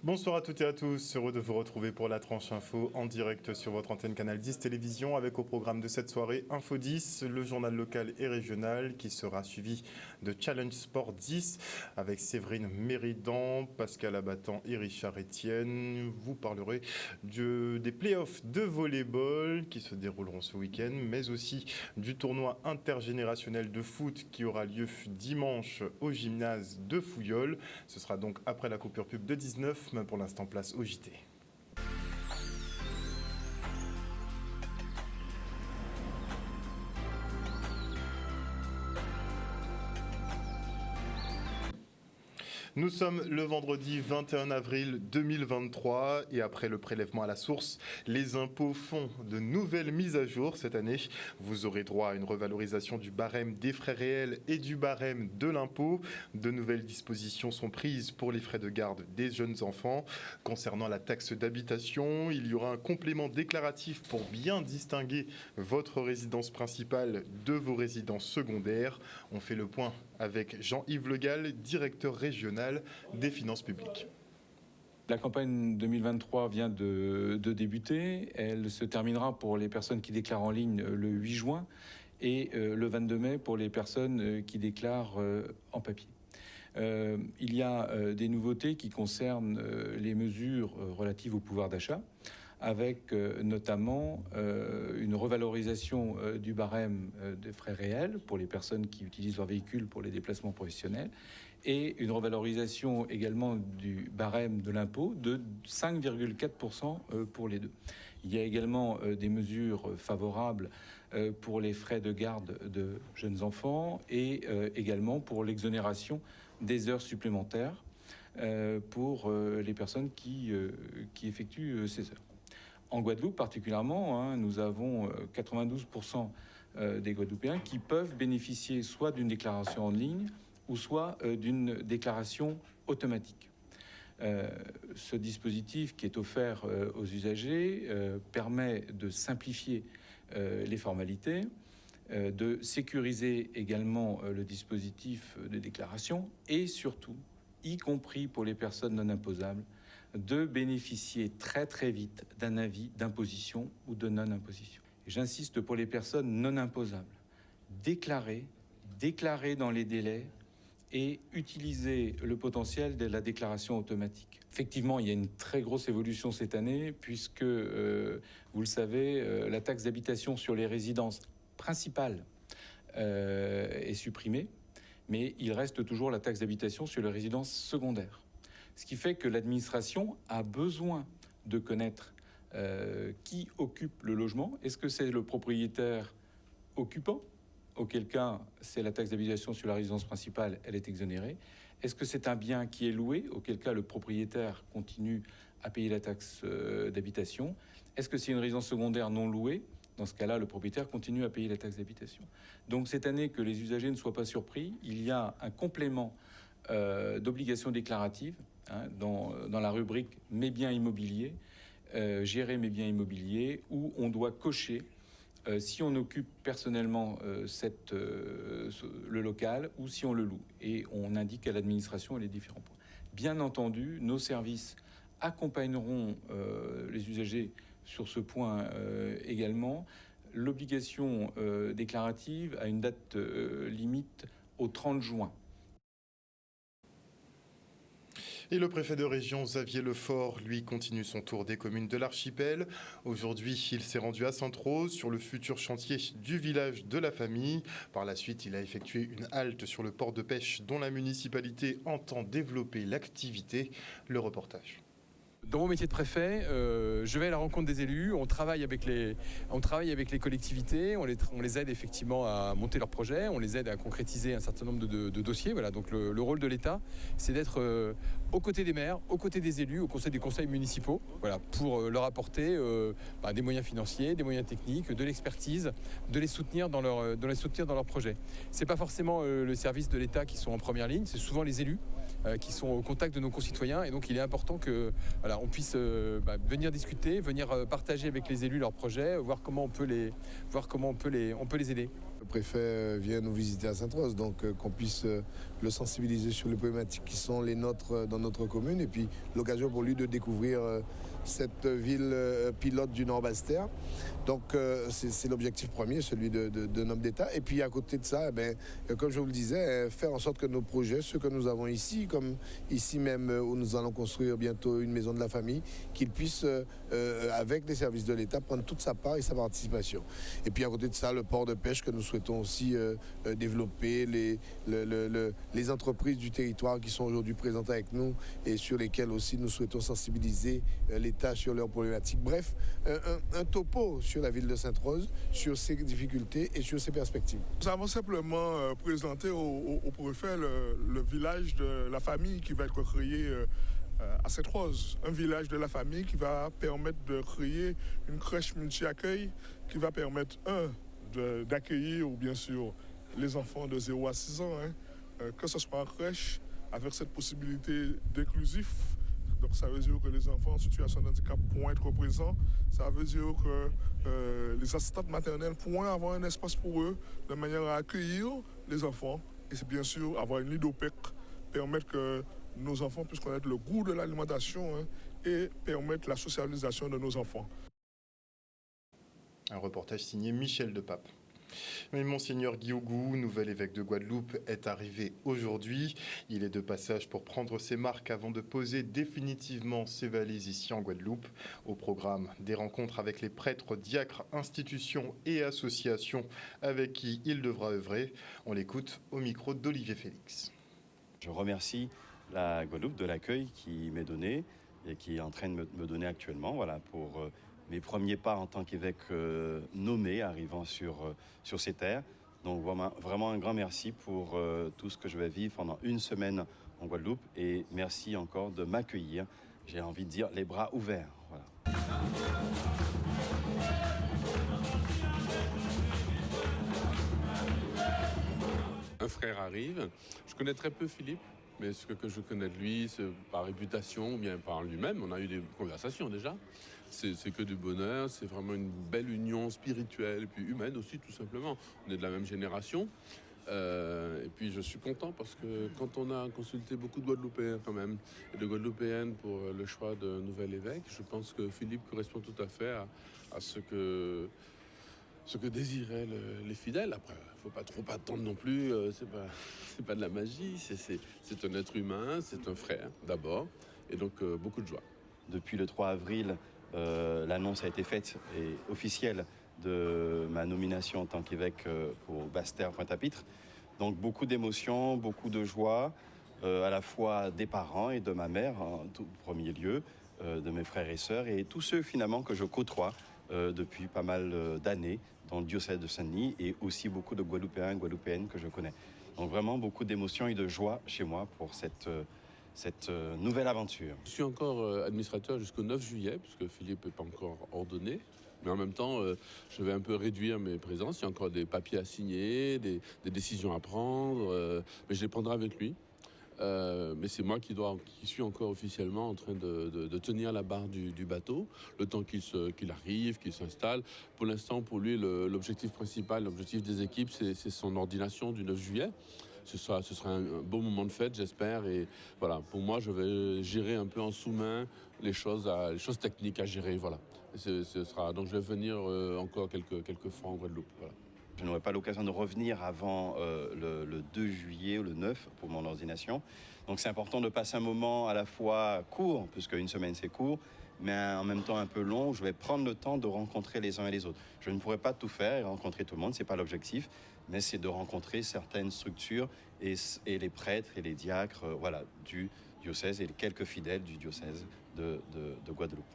Bonsoir à toutes et à tous, heureux de vous retrouver pour la tranche info en direct sur votre antenne Canal 10 Télévision avec au programme de cette soirée Info 10, le journal local et régional qui sera suivi de Challenge Sport 10 avec Séverine Méridan, Pascal Abattant et Richard Etienne. Vous parlerez des playoffs de volleyball qui se dérouleront ce week-end, mais aussi du tournoi intergénérationnel de foot qui aura lieu dimanche au gymnase de Fouilleul. Ce sera donc après la coupure pub de 19. Mais pour l'instant, place au JT. Nous sommes le vendredi 21 avril 2023 et après le prélèvement à la source, les impôts font de nouvelles mises à jour cette année. Vous aurez droit à une revalorisation du barème des frais réels et du barème de l'impôt. De nouvelles dispositions sont prises pour les frais de garde des jeunes enfants. Concernant la taxe d'habitation, il y aura un complément déclaratif pour bien distinguer votre résidence principale de vos résidences secondaires. On fait le point avec Jean-Yves Le Gall, directeur régional des finances publiques. La campagne 2023 vient de débuter. Elle se terminera pour les personnes qui déclarent en ligne le 8 juin et le 22 mai pour les personnes qui déclarent en papier. Il y a des nouveautés qui concernent les mesures relatives au pouvoir d'achat, avec notamment une revalorisation du barème des frais réels pour les personnes qui utilisent leur véhicule pour les déplacements professionnels et une revalorisation également du barème de l'impôt de 5,4% pour les deux. Il y a également des mesures favorables pour les frais de garde de jeunes enfants et également pour l'exonération des heures supplémentaires pour les personnes qui effectuent ces heures. En Guadeloupe particulièrement, nous avons 92% des Guadeloupéens qui peuvent bénéficier soit d'une déclaration en ligne ou soit d'une déclaration automatique. Ce dispositif qui est offert aux usagers permet de simplifier les formalités, de sécuriser également le dispositif de déclaration et surtout, y compris pour les personnes non imposables, de bénéficier très très vite d'un avis d'imposition ou de non-imposition. J'insiste pour les personnes non imposables. Déclarer dans les délais et utiliser le potentiel de la déclaration automatique. Effectivement, il y a une très grosse évolution cette année puisque, vous le savez, la taxe d'habitation sur les résidences principales est supprimée, mais il reste toujours la taxe d'habitation sur les résidences secondaires. Ce qui fait que l'administration a besoin de connaître qui occupe le logement. Est-ce que c'est le propriétaire occupant ? Auquel cas, c'est la taxe d'habitation sur la résidence principale, elle est exonérée. Est-ce que c'est un bien qui est loué ? Auquel cas, le propriétaire continue à payer la taxe d'habitation. Est-ce que c'est une résidence secondaire non louée ? Dans ce cas-là, le propriétaire continue à payer la taxe d'habitation. Donc cette année, que les usagers ne soient pas surpris, il y a un complément d'obligations déclaratives dans la rubrique « Mes biens immobiliers », gérer mes biens immobiliers, où on doit cocher si on occupe personnellement le local ou si on le loue. Et on indique à l'administration les différents points. Bien entendu, nos services accompagneront les usagers sur ce point également. L'obligation déclarative a une date limite au 30 juin. Et le préfet de région, Xavier Lefort, lui, continue son tour des communes de l'archipel. Aujourd'hui, il s'est rendu à Sainte-Rose sur le futur chantier du village de la famille. Par la suite, il a effectué une halte sur le port de pêche dont la municipalité entend développer l'activité. Le reportage. Dans mon métier de préfet, je vais à la rencontre des élus, on travaille avec les collectivités, on les aide effectivement à monter leurs projets, on les aide à concrétiser un certain nombre de dossiers. Voilà, donc le rôle de l'État, c'est d'être aux côtés des maires, aux côtés des élus, des conseils municipaux, voilà, pour leur apporter des moyens financiers, des moyens techniques, de l'expertise, de les soutenir dans leurs projets. C'est pas forcément le service de l'État qui sont en première ligne, c'est souvent les élus qui sont au contact de nos concitoyens, et donc il est important que voilà, on puisse venir discuter, venir partager avec les élus leurs projets, voir comment on peut les aider. Le préfet vient nous visiter à Sainte-Rose, donc qu'on puisse le sensibiliser sur les problématiques qui sont les nôtres dans notre commune, et puis l'occasion pour lui de découvrir cette ville pilote du Nord-Basse-Terre. Donc c'est l'objectif premier, celui d'un homme d'État. Et puis à côté de ça, comme je vous le disais, faire en sorte que nos projets, ceux que nous avons ici, comme ici même où nous allons construire bientôt une maison de la famille, qu'ils puissent, avec les services de l'État, prendre toute sa part et sa participation. Et puis à côté de ça, le port de pêche que nous souhaitons aussi développer, les entreprises du territoire qui sont aujourd'hui présentes avec nous et sur lesquelles aussi nous souhaitons sensibiliser l'État sur leurs problématiques. Bref, un topo sur la ville de Sainte-Rose, sur ses difficultés et sur ses perspectives. Nous avons simplement présenté au préfet le village de la famille qui va être créé à Sainte-Rose. Un village de la famille qui va permettre de créer une crèche multi-accueil qui va permettre, d'accueillir ou bien sûr les enfants de 0 à 6 ans, que ce soit en crèche, avec cette possibilité d'inclusif. Donc ça veut dire que les enfants en situation de handicap pourront être présents. Ça veut dire que les assistantes maternelles pourront avoir un espace pour eux de manière à accueillir les enfants. Et c'est bien sûr avoir une ludopec, permettre que nos enfants puissent connaître le goût de l'alimentation et permettre la socialisation de nos enfants. Un reportage signé Michel Depape. Mais Monseigneur Guy Ougou, nouvel évêque de Guadeloupe, est arrivé aujourd'hui. Il est de passage pour prendre ses marques avant de poser définitivement ses valises ici en Guadeloupe. Au programme, des rencontres avec les prêtres, diacres, institutions et associations avec qui il devra œuvrer. On l'écoute au micro d'Olivier Félix. Je remercie la Guadeloupe de l'accueil qui m'est donné et qui est en train de me donner actuellement, voilà, pour mes premiers pas en tant qu'évêque nommé arrivant sur ces terres. Donc vraiment un grand merci pour tout ce que je vais vivre pendant une semaine en Guadeloupe et merci encore de m'accueillir. J'ai envie de dire les bras ouverts. Voilà. Un frère arrive. Je connais très peu Philippe, mais ce que je connais de lui, c'est par réputation ou bien par lui-même. On a eu des conversations déjà. C'est que du bonheur, c'est vraiment une belle union spirituelle et puis humaine aussi, tout simplement. On est de la même génération. Et puis je suis content parce que quand on a consulté beaucoup de Guadeloupéens quand même, et de Guadeloupéennes pour le choix d'un nouvel évêque, je pense que Philippe correspond tout à fait à ce que désiraient les fidèles. Après, il ne faut pas trop attendre non plus, c'est pas de la magie, c'est un être humain, c'est un frère d'abord, et donc beaucoup de joie. Depuis le 3 avril, l'annonce a été faite et officielle de ma nomination en tant qu'évêque pour Basse-Terre Pointe-à-Pitre. Donc beaucoup d'émotions, beaucoup de joie, à la fois des parents et de ma mère en tout premier lieu, de mes frères et sœurs et tous ceux finalement que je côtoie depuis pas mal d'années dans le diocèse de Saint-Denis et aussi beaucoup de Guadeloupéens et Guadeloupéennes que je connais. Donc vraiment beaucoup d'émotions et de joie chez moi pour cette nouvelle aventure. Je suis encore administrateur jusqu'au 9 juillet, puisque Philippe n'est pas encore ordonné. Mais en même temps, je vais un peu réduire mes présences. Il y a encore des papiers à signer, des décisions à prendre, mais je les prendrai avec lui. Mais c'est moi qui suis encore officiellement en train de tenir la barre du bateau, le temps qu'il arrive, qu'il s'installe. Pour l'instant, pour lui, l'objectif principal, l'objectif des équipes, c'est son ordination du 9 juillet. Ce sera un beau moment de fête, j'espère. Et voilà, pour moi, je vais gérer un peu en sous-main les choses techniques à gérer. Voilà. Donc je vais venir encore quelques fois en Guadeloupe. Voilà. Je n'aurai pas l'occasion de revenir avant le 2 juillet ou le 9 pour mon ordination. Donc c'est important de passer un moment à la fois court, puisque une semaine c'est court, mais en même temps un peu long, où je vais prendre le temps de rencontrer les uns et les autres. Je ne pourrai pas tout faire et rencontrer tout le monde, ce n'est pas l'objectif, mais c'est de rencontrer certaines structures et les prêtres et les diacres du diocèse et quelques fidèles du diocèse de Guadeloupe.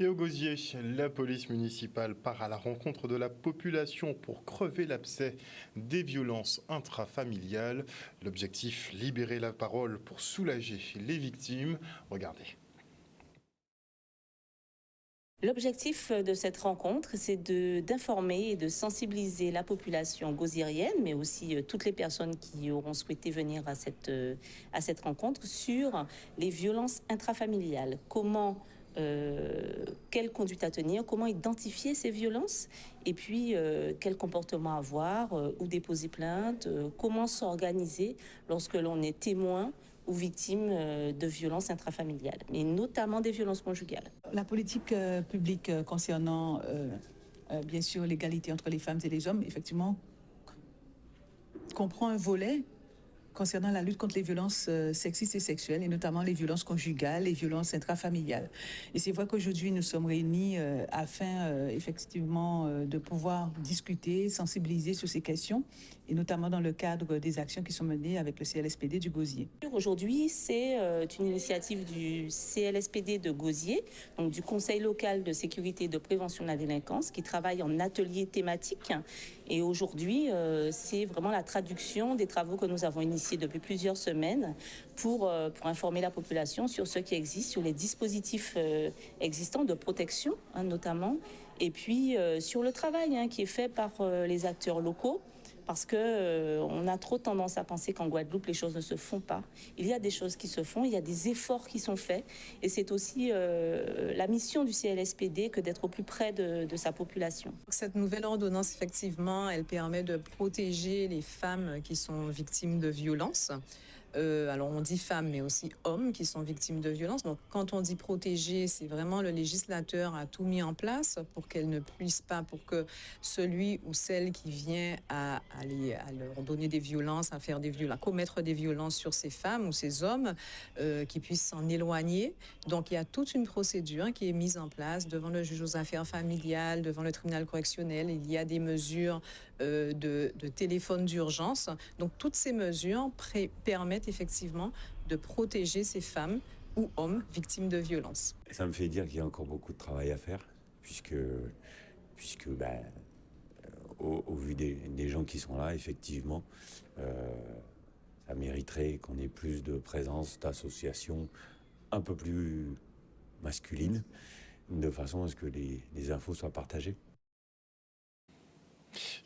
Et au Gosier, la police municipale part à la rencontre de la population pour crever l'abcès des violences intrafamiliales. L'objectif, libérer la parole pour soulager les victimes. Regardez. L'objectif de cette rencontre, c'est d'informer et de sensibiliser la population gauziérienne, mais aussi toutes les personnes qui auront souhaité venir à cette rencontre sur les violences intrafamiliales. Quelle conduite à tenir, comment identifier ces violences et puis quel comportement avoir, où déposer plainte, comment s'organiser lorsque l'on est témoin ou victimes de violences intrafamiliales, mais notamment des violences conjugales. La politique publique concernant, bien sûr, l'égalité entre les femmes et les hommes, effectivement, comprend un volet concernant la lutte contre les violences sexistes et sexuelles, et notamment les violences conjugales, les violences intrafamiliales. Et c'est vrai qu'aujourd'hui, nous sommes réunis afin, effectivement, de pouvoir discuter, sensibiliser sur ces questions, et notamment dans le cadre des actions qui sont menées avec le CLSPD du Gosier. Aujourd'hui, c'est une initiative du CLSPD de Gosier, donc du Conseil local de sécurité et de prévention de la délinquance, qui travaille en atelier thématique. Et aujourd'hui, c'est vraiment la traduction des travaux que nous avons initiés depuis plusieurs semaines pour informer la population sur ce qui existe, sur les dispositifs existants de protection, notamment, et puis sur le travail qui est fait par les acteurs locaux. Parce qu'on a trop tendance à penser qu'en Guadeloupe, les choses ne se font pas. Il y a des choses qui se font, il y a des efforts qui sont faits. Et c'est aussi la mission du CLSPD que d'être au plus près de sa population. Cette nouvelle ordonnance, effectivement, elle permet de protéger les femmes qui sont victimes de violences. Alors on dit femmes, mais aussi hommes qui sont victimes de violences. Donc quand on dit protéger, c'est vraiment le législateur a tout mis en place pour qu'elles ne puissent pas, pour que celui ou celle qui vient à leur donner des violences, à commettre des violences sur ces femmes ou ces hommes, qui puissent s'en éloigner. Donc il y a toute une procédure qui est mise en place devant le juge aux affaires familiales, devant le tribunal correctionnel. Il y a des mesures de téléphone d'urgence. Donc toutes ces mesures permettent effectivement de protéger ces femmes ou hommes victimes de violences. Ça me fait dire qu'il y a encore beaucoup de travail à faire, puisque au vu des gens qui sont là, effectivement, ça mériterait qu'on ait plus de présence d'associations un peu plus masculines, de façon à ce que les infos soient partagées.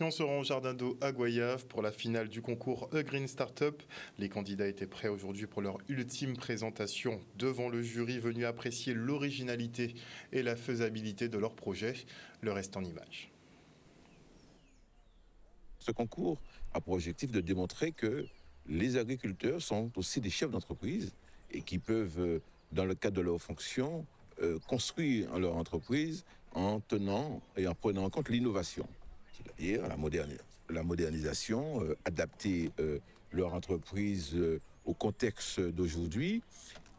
Et on se rend au Jardin d'eau à Goyave pour la finale du concours A Green Startup. Les candidats étaient prêts aujourd'hui pour leur ultime présentation devant le jury venu apprécier l'originalité et la faisabilité de leur projet. Le reste en images. Ce concours a pour objectif de démontrer que les agriculteurs sont aussi des chefs d'entreprise et qui peuvent, dans le cadre de leurs fonctions, construire leur entreprise en tenant et en prenant en compte l'innovation. C'est-à-dire la modernisation, adapter leur entreprise au contexte d'aujourd'hui.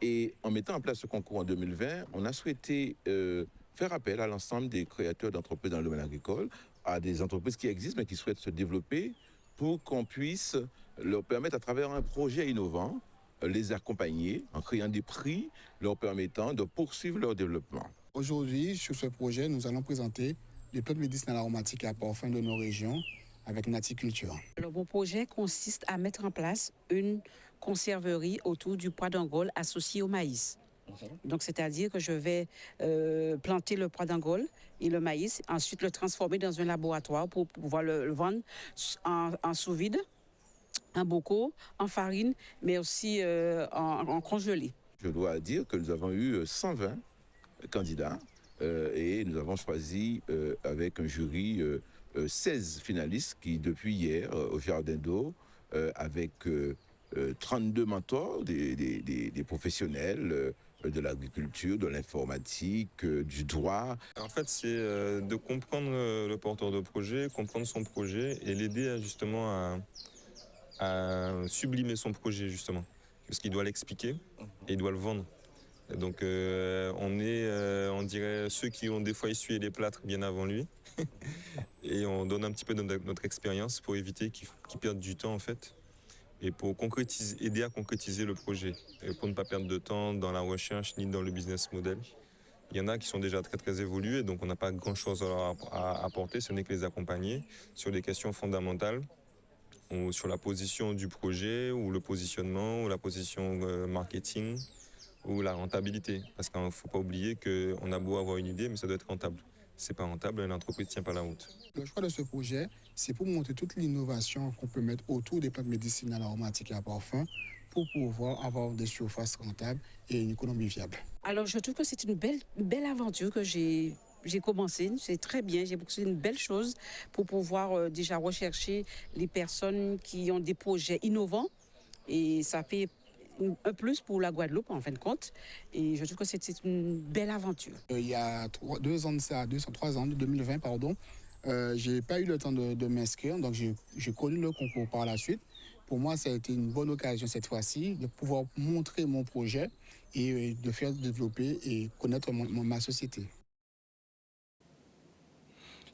Et en mettant en place ce concours en 2020, on a souhaité faire appel à l'ensemble des créateurs d'entreprises dans le domaine agricole, à des entreprises qui existent mais qui souhaitent se développer, pour qu'on puisse leur permettre, à travers un projet innovant, les accompagner en créant des prix leur permettant de poursuivre leur développement. Aujourd'hui, sur ce projet, nous allons présenter les plantes médicinales aromatiques à parfum de nos régions avec Naticulture. Mon projet consiste à mettre en place une conserverie autour du pois d'Angole associé au maïs. Donc, c'est-à-dire que je vais planter le pois d'Angole et le maïs, ensuite le transformer dans un laboratoire pour pouvoir le vendre en sous-vide, en bocaux, en farine, mais aussi en congelé. Je dois dire que nous avons eu 120 candidats. Et nous avons choisi avec un jury 16 finalistes qui, depuis hier, au Jardin d'eau, avec 32 mentors, des professionnels de l'agriculture, de l'informatique, du droit. En fait, c'est de comprendre le porteur de projet, comprendre son projet et l'aider justement à sublimer son projet, justement. Parce qu'il doit l'expliquer et il doit le vendre. Donc on dirait ceux qui ont des fois essuyé les plâtres bien avant lui et on donne un petit peu de notre expérience pour éviter qu'ils perdent du temps en fait et pour aider à concrétiser le projet et pour ne pas perdre de temps dans la recherche ni dans le business model. Il y en a qui sont déjà très très évolués donc on n'a pas grand chose à leur apporter, ce n'est que les accompagner sur des questions fondamentales ou sur la position du projet ou le positionnement ou la position marketing ou la rentabilité. Parce qu'il ne faut pas oublier qu'on a beau avoir une idée, mais ça doit être rentable. Si ce n'est pas rentable, l'entreprise ne tient pas la route. Le choix de ce projet, c'est pour montrer toute l'innovation qu'on peut mettre autour des plantes médicinales aromatiques et à parfum pour pouvoir avoir des surfaces rentables et une économie viable. Alors, je trouve que c'est une belle aventure que j'ai commencé. C'est très bien. C'est une belle chose pour pouvoir déjà rechercher les personnes qui ont des projets innovants. Et ça fait un plus pour la Guadeloupe, en fin de compte. Et je trouve que c'est une belle aventure. Il y a 3 ans de ça, 3 ans, 2020, pardon, je n'ai pas eu le temps de m'inscrire. Donc, j'ai connu le concours par la suite. Pour moi, ça a été une bonne occasion cette fois-ci de pouvoir montrer mon projet et de faire développer et connaître ma société.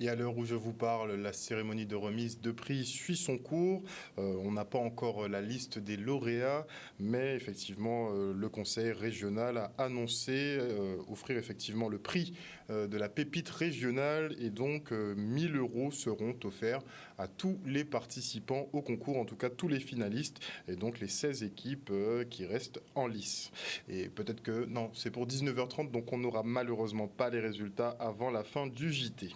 Et à l'heure où je vous parle, la cérémonie de remise de prix suit son cours. On n'a pas encore la liste des lauréats, mais effectivement, le conseil régional a annoncé offrir effectivement le prix de la pépite régionale et donc 1 000 € seront offerts à tous les participants au concours, en tout cas tous les finalistes et donc les 16 équipes qui restent en lice. Et peut-être que, non, c'est pour 19h30, donc on n'aura malheureusement pas les résultats avant la fin du JT.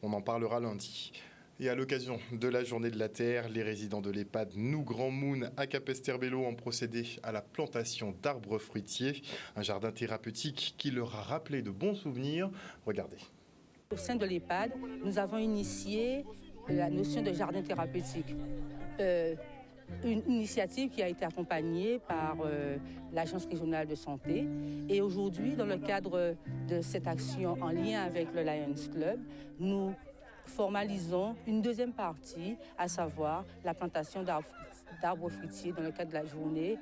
On en parlera lundi. Et à l'occasion de la Journée de la Terre, les résidents de l'EHPAD Nou Grand Moon à Capesterre-Belle-Eau ont procédé à la plantation d'arbres fruitiers, un jardin thérapeutique qui leur a rappelé de bons souvenirs. Regardez. Au sein de l'EHPAD, nous avons initié la notion de jardin thérapeutique. Une initiative qui a été accompagnée par l'Agence régionale de santé. Et aujourd'hui, dans le cadre de cette action en lien avec le Lions Club, nous formalisons une deuxième partie, à savoir la plantation d'arbres fruitiers dans le cadre de la Journée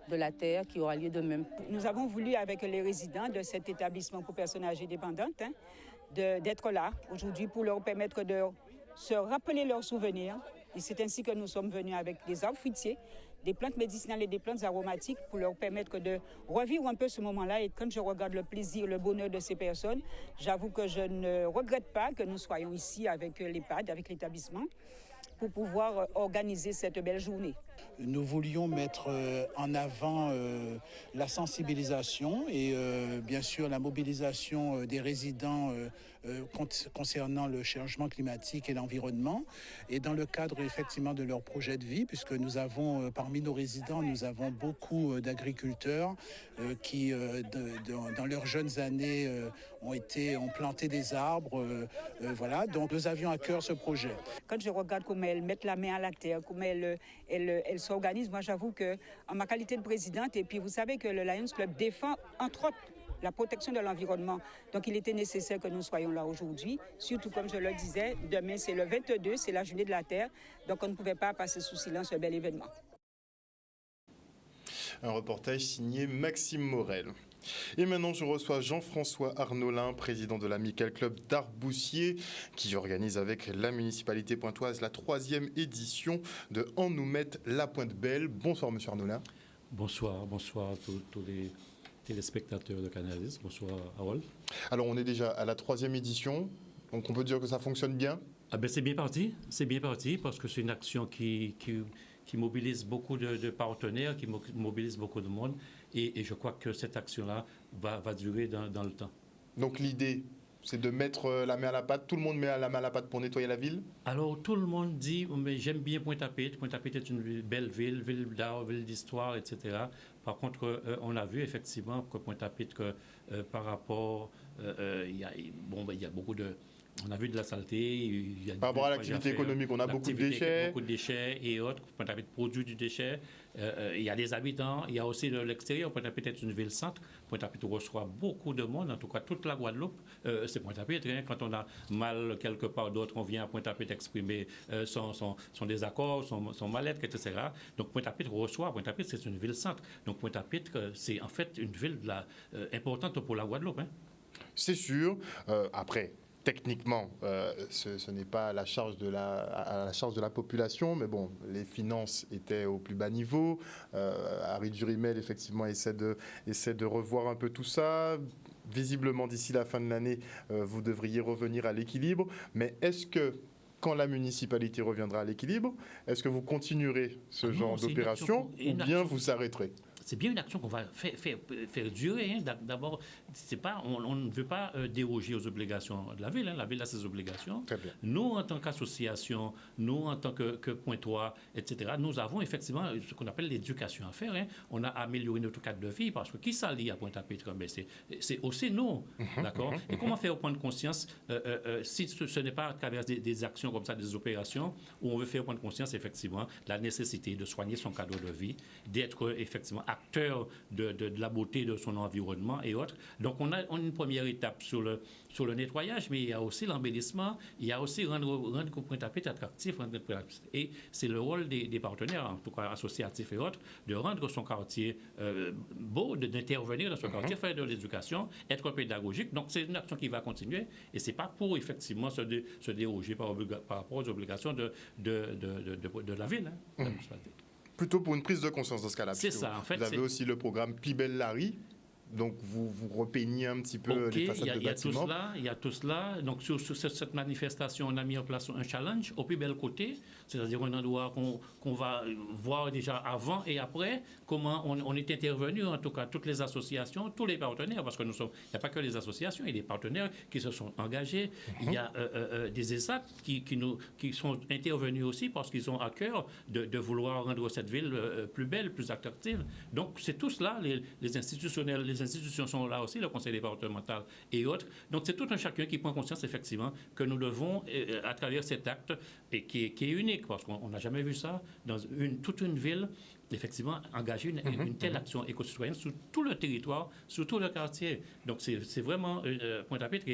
de la Terre qui aura lieu demain. Nous avons voulu, avec les résidents de cet établissement pour personnes âgées dépendantes, d'être là aujourd'hui pour leur permettre de se rappeler leurs souvenirs. Et c'est ainsi que nous sommes venus avec des arbres fruitiers, des plantes médicinales et des plantes aromatiques pour leur permettre de revivre un peu ce moment-là. Et quand je regarde le plaisir, le bonheur de ces personnes, j'avoue que je ne regrette pas que nous soyons ici avec l'EHPAD, avec l'établissement, pour pouvoir organiser cette belle journée. Nous voulions mettre en avant la sensibilisation et bien sûr la mobilisation des résidents concernant le changement climatique et l'environnement et dans le cadre effectivement de leur projet de vie, puisque nous avons parmi nos résidents, nous avons beaucoup d'agriculteurs qui dans leurs jeunes années ont planté des arbres, voilà, donc nous avions à cœur ce projet. Quand je regarde comment elles mettent la main à la terre, comment elles s'organisent, moi j'avoue que en ma qualité de présidente, et puis vous savez que le Lions Club défend entre autres la protection de l'environnement. Donc il était nécessaire que nous soyons là aujourd'hui, surtout comme je le disais, demain c'est le 22, c'est la Journée de la Terre, donc on ne pouvait pas passer sous silence ce bel événement. Un reportage signé Maxime Morel. Et maintenant, je reçois Jean-François Arnolin, président de l'Amical Club d'Arboussier, qui organise avec la municipalité pointoise la 3e édition de En nous mette la Pointe Belle. Bonsoir, monsieur Arnolin. Bonsoir à tous les téléspectateurs de Canadis. Bonsoir, Harold. Alors, on est déjà à la 3e édition, donc on peut dire que ça fonctionne bien. Ah ben, c'est bien parti parce que c'est une action qui mobilise beaucoup de partenaires, qui mobilise beaucoup de monde. Et je crois que cette action-là va durer dans le temps. Donc l'idée, c'est de mettre la main à la pâte. Tout le monde met la main à la pâte pour nettoyer la ville? Alors tout le monde dit, mais j'aime bien Pointe-à-Pitre. Pointe-à-Pitre est une belle ville d'art, ville d'histoire, etc. Par contre, on a vu effectivement que Pointe-à-Pitre, par rapport, il y a beaucoup de... On a vu de la saleté. Par rapport à l'activité économique, on a beaucoup de déchets. Beaucoup de déchets et autres. Pointe-à-Pitre produit du déchet. Il y a des habitants. Il y a aussi l'extérieur. Pointe-à-Pitre est une ville-centre. Pointe-à-Pitre reçoit beaucoup de monde. En tout cas, toute la Guadeloupe, c'est Pointe-à-Pitre. Hein. Quand on a mal quelque part d'autre, on vient à Pointe-à-Pitre exprimer son désaccord, son mal-être, etc. Donc Pointe-à-Pitre reçoit. Pointe-à-Pitre, c'est une ville-centre. Donc Pointe-à-Pitre, c'est en fait une ville importante pour la Guadeloupe. Hein. C'est sûr. Après... Techniquement, ce n'est pas à la charge de la population, mais bon, les finances étaient au plus bas niveau. Harry Durimel, effectivement, essaie de revoir un peu tout ça. Visiblement, d'ici la fin de l'année, vous devriez revenir à l'équilibre. Mais est-ce que, quand la municipalité reviendra à l'équilibre, est-ce que vous continuerez ce genre d'opération ou bien vous s'arrêterez ? c'est bien une action qu'on va faire durer. Hein. D'abord, on ne veut pas déroger aux obligations de la ville. Hein. La ville a ses obligations. Nous, en tant qu'association, nous, en tant que pointoir, etc., nous avons effectivement ce qu'on appelle l'éducation à faire. Hein. On a amélioré notre cadre de vie parce que qui s'allie à Pointe-à-Pitre, c'est aussi nous. D'accord? Et comment faire prendre conscience, si ce n'est pas à travers des actions comme ça, des opérations, où on veut faire prendre conscience, effectivement, de la nécessité de soigner son cadre de vie, d'être effectivement acteur de la beauté de son environnement et autres. Donc, on a une première étape sur le nettoyage, mais il y a aussi l'embellissement, il y a aussi rendre Pointe-à-Pitre attractif. Et c'est le rôle des partenaires, en tout cas associatifs et autres, de rendre son quartier beau, d'intervenir dans son quartier, faire de l'éducation, être pédagogique. Donc, c'est une action qui va continuer et ce n'est pas pour effectivement se déroger par rapport aux obligations de la ville. Hein, Plutôt pour une prise de conscience dans ce cas-là. C'est ça, en fait. Vous avez aussi le programme Plus belle la rue. Donc, vous repeignez un petit peu les façades de bâtiments. Il y a tout cela. Donc, sur cette manifestation, on a mis en place un challenge au plus bel côté, c'est-à-dire un endroit qu'on va voir déjà avant et après, comment on est intervenu, en tout cas, toutes les associations, tous les partenaires, parce que il n'y a pas que les associations, il y a des partenaires qui se sont engagés. Il y a des ESAT qui sont intervenus aussi parce qu'ils ont à cœur de vouloir rendre cette ville plus belle, plus attractive. Donc, c'est tout cela, les institutionnels, les institutions sont là aussi, le conseil départemental et autres. Donc, c'est tout un chacun qui prend conscience, effectivement, que nous devons, à travers cet acte, et qui est unique, parce qu'on n'a jamais vu ça dans toute une ville, effectivement, engager une telle action éco-citoyenne sur tout le territoire, sur tout le quartier. Donc, c'est vraiment Pointe-à-Pitre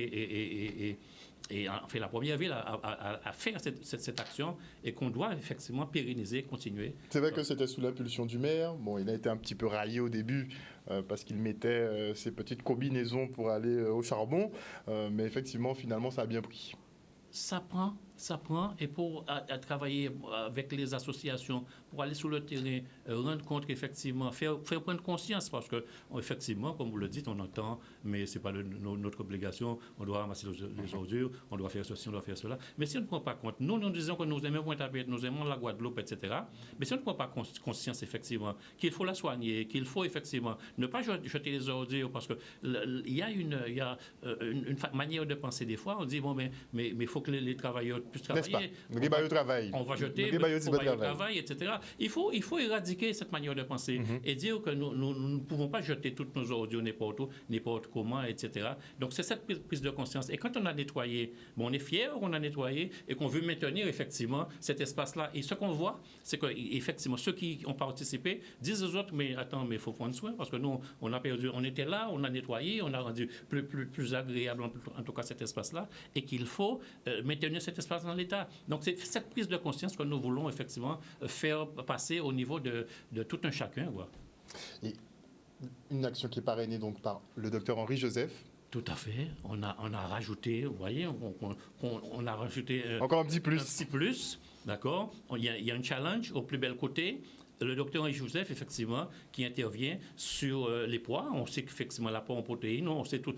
et en fait la première ville à faire cette action et qu'on doit effectivement pérenniser, continuer. C'est vrai que c'était sous l'impulsion du maire. Bon, il a été un petit peu raillé au début parce qu'il mettait ses petites combinaisons pour aller au charbon. Mais effectivement, finalement, ça a bien pris. Ça prend, et pour travailler avec les associations, pour aller sur le terrain, rendre compte qu'effectivement, faire prendre conscience, parce que, effectivement, comme vous le dites, on entend, mais ce n'est pas notre obligation, on doit ramasser les ordures, on doit faire ceci, on doit faire cela. Mais si on ne prend pas compte, nous disons que nous aimons Pointe-à-Pitre, nous aimons la Guadeloupe, etc. Mais si on ne prend pas conscience, effectivement, qu'il faut la soigner, qu'il faut, effectivement, ne pas jeter les ordures, parce qu'il y a une manière de penser des fois, on dit, bon, mais il faut que les travailleurs puissent travailler. On va jeter le travail, etc. Il faut éradiquer cette manière de penser et dire que nous ne pouvons pas jeter toutes nos ordures n'importe où, n'importe comment, etc. Donc, c'est cette prise de conscience. Et quand on a nettoyé, on est fier qu'on a nettoyé et qu'on veut maintenir effectivement cet espace-là. Et ce qu'on voit, c'est qu'effectivement, ceux qui ont participé disent aux autres, mais attends, mais il faut prendre soin parce que nous, on a perdu, on était là, on a nettoyé, on a rendu plus agréable, en tout cas, cet espace-là, et qu'il faut maintenir cet espace dans l'état. Donc, c'est cette prise de conscience que nous voulons effectivement faire passer au niveau de tout un chacun. Voilà. Et une action qui est parrainée donc par le docteur Henri Joseph. Tout à fait. On a rajouté, vous voyez, on a rajouté encore un petit plus. Un petit plus, d'accord. Il y a un challenge au plus bel côté. Le docteur Henri Joseph, effectivement, qui intervient sur les pois. On sait qu'effectivement, l'apport en protéines, on sait tout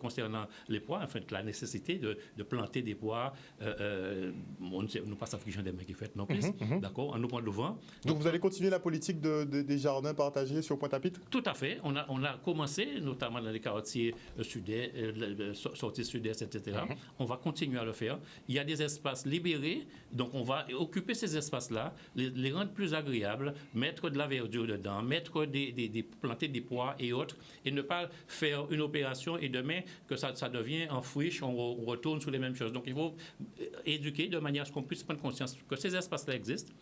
concernant les pois, en fait, la nécessité de planter des pois. On ne pas s'affliger des mains qui fait non plus, d'accord, on nous prend devant. Donc, vous allez continuer la politique des jardins partagés sur Pointe-à-Pitre? Tout à fait. On a commencé, notamment dans les quartiers sud-est, sorties sud-est, etc. On va continuer à le faire. Il y a des espaces libérés, donc on va occuper ces espaces-là, les rendre plus agréable, mettre de la verdure dedans, planter des pois et autres, et ne pas faire une opération et demain que ça devient en friche, on retourne sur les mêmes choses. Donc il faut éduquer de manière à ce qu'on puisse prendre conscience que ces espaces-là existent,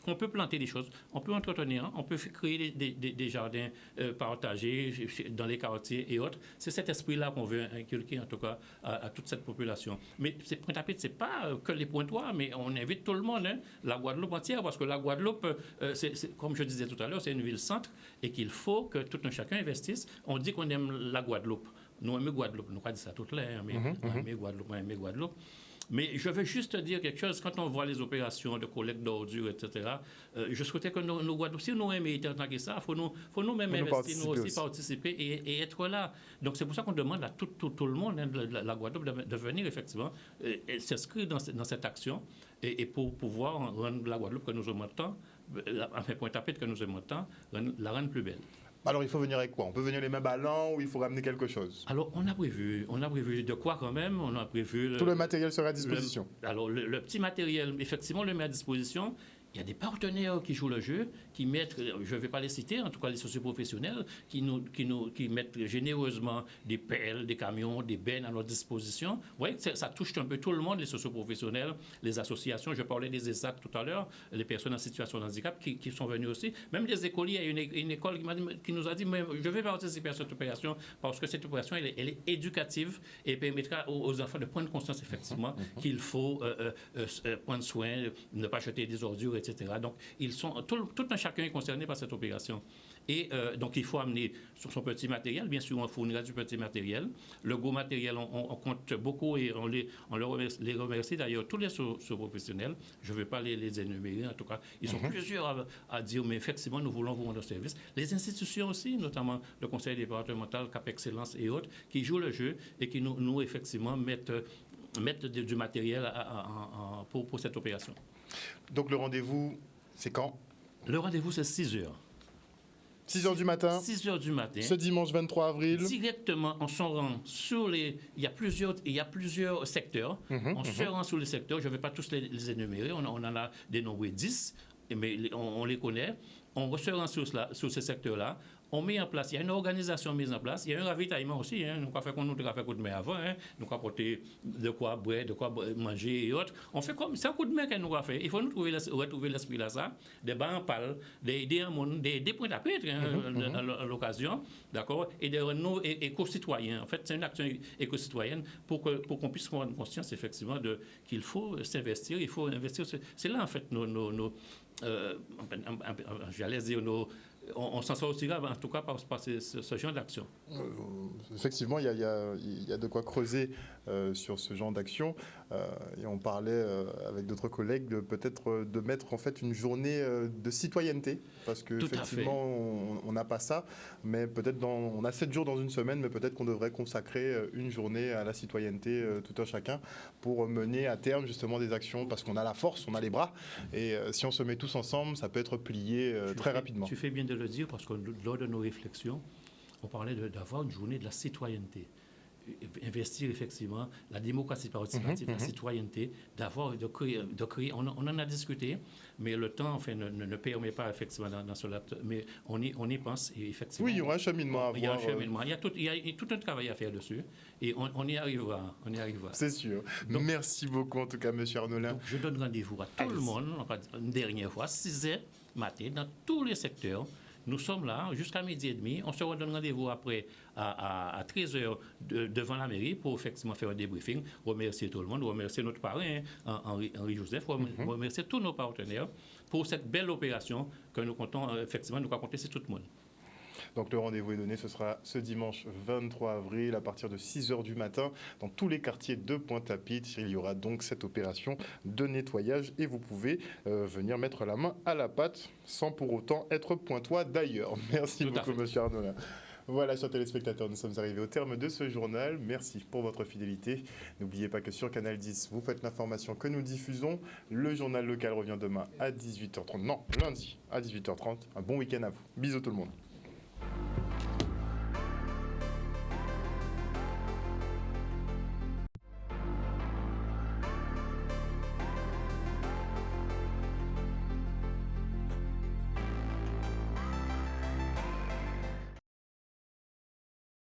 qu'on peut planter des choses, on peut entretenir, on peut créer des jardins partagés dans les quartiers et autres. C'est cet esprit-là qu'on veut inculquer, en tout cas, à toute cette population. Mais Pointe-à-Pitre, ce n'est pas que les Pointois, mais on invite tout le monde, la Guadeloupe entière, parce que la Guadeloupe, comme je disais tout à l'heure, c'est une ville-centre et qu'il faut que tout un chacun investisse. On dit qu'on aime la Guadeloupe. Nous aimons Guadeloupe. Nous ne pas dire ça tout l'air, mais on aime Guadeloupe. Mais je veux juste dire quelque chose. Quand on voit les opérations de collecte d'ordures, etc., je souhaitais que nous Guadeloupe, si nous aimons tant que ça, il faut nous-mêmes investir, nous aussi participer et être là. Donc, c'est pour ça qu'on demande à tout le monde de la Guadeloupe de venir, effectivement, s'inscrire dans cette action et pour pouvoir rendre la Guadeloupe que nous aimons tant enfin Pointe-à-Pitre que nous aimons tant, la rendre plus belle. Alors il faut venir avec quoi? On peut venir les mains ballants ou il faut ramener quelque chose? Alors on a prévu de quoi quand même? On a prévu... Tout le matériel sera à disposition. Alors le petit matériel, effectivement, le met à disposition. Il y a des partenaires qui jouent le jeu, qui mettent, je ne vais pas les citer, en tout cas les socioprofessionnels, qui mettent généreusement des pelles, des camions, des bennes à notre disposition. Vous voyez que ça touche un peu tout le monde, les socioprofessionnels, les associations. Je parlais des ESAT tout à l'heure, les personnes en situation de handicap qui sont venues aussi. Même des écoliers, il y a une école qui nous a dit, mais je vais participer à cette opération parce que cette opération, elle est éducative et permettra aux enfants de prendre conscience effectivement qu'il faut prendre soin, ne pas jeter des ordures, etc. Donc, tout un chacun est concerné par cette opération. Et donc, il faut amener sur son petit matériel. Bien sûr, on fournira du petit matériel. Le gros matériel, on compte beaucoup et on les remercie d'ailleurs, tous les professionnels. Je ne vais pas les énumérer, en tout cas. Ils sont plusieurs à dire, mais effectivement, nous voulons vous rendre service. Les institutions aussi, notamment le conseil départemental, Cap Excellence et autres, qui jouent le jeu et qui nous effectivement, mettent du matériel pour cette opération. Donc le rendez-vous, c'est quand? Le rendez-vous, c'est 6 heures. 6 heures du matin? 6 heures du matin. Ce dimanche 23 avril. Directement, on s'en rend sur les... Il y a plusieurs secteurs. On se rend sur les secteurs. Je ne vais pas tous les énumérer. On en a dénombré 10, mais on les connaît. On se rend sur ces secteurs-là. On met en place, il y a une organisation mise en place, il y a un ravitaillement aussi, nous avons fait qu'on nous a fait coup de main avant, nous avons apporté de quoi boire, de quoi manger et autres. On fait comme, c'est un coup de main qu'on nous a fait. Il faut nous retrouver l'esprit là, ça, des bancs en pâle, des Pointe-à-Pitre à l'occasion, d'accord, et des renouds éco-citoyens. En fait, c'est une action éco-citoyenne pour qu'on puisse prendre conscience effectivement qu'il faut s'investir, il faut investir. C'est là en fait j'allais dire on s'en sort aussi grave, en tout cas par ce genre d'action. Effectivement, il y a de quoi creuser sur ce genre d'action. Et on parlait avec d'autres collègues peut-être de mettre en fait une journée de citoyenneté, parce qu'effectivement, on n'a pas ça, mais peut-être on a 7 jours dans une semaine, mais peut-être qu'on devrait consacrer une journée à la citoyenneté tout un chacun pour mener à terme justement des actions, parce qu'on a la force, on a les bras, et si on se met tous ensemble, ça peut être plié très rapidement. Tu fais bien de le dire, parce que lors de nos réflexions, on parlait d'avoir une journée de la citoyenneté. Investir effectivement la démocratie participative, la citoyenneté, de créer. On en a discuté, mais le temps enfin, ne permet pas effectivement dans cela. Mais on y pense et effectivement. Oui, il y aura un cheminement à avoir. Il y a un cheminement. Il y a tout un travail à faire dessus et on y arrivera. C'est sûr. Donc, merci beaucoup en tout cas, Monsieur Arnolin. Je donne rendez-vous à tout le monde, une dernière fois, 6h matin, dans tous les secteurs. Nous sommes là jusqu'à 12h30. On se redonne rendez-vous après à 13h devant la mairie pour effectivement faire un débriefing. Remercier tout le monde, remercier notre parrain, Henri Joseph, remercier tous nos partenaires pour cette belle opération que nous comptons, effectivement, nous comptons sur tout le monde. Donc le rendez-vous est donné, ce sera ce dimanche 23 avril à partir de 6h du matin dans tous les quartiers de Pointe-à-Pitre. Il y aura donc cette opération de nettoyage et vous pouvez venir mettre la main à la pâte sans pour autant être pointois d'ailleurs. Merci beaucoup, Monsieur Arnolin. Voilà, chers téléspectateurs, nous sommes arrivés au terme de ce journal. Merci pour votre fidélité. N'oubliez pas que sur Canal 10, vous faites l'information que nous diffusons. Le journal local revient demain à 18h30. Non, lundi à 18h30. Un bon week-end à vous. Bisous tout le monde.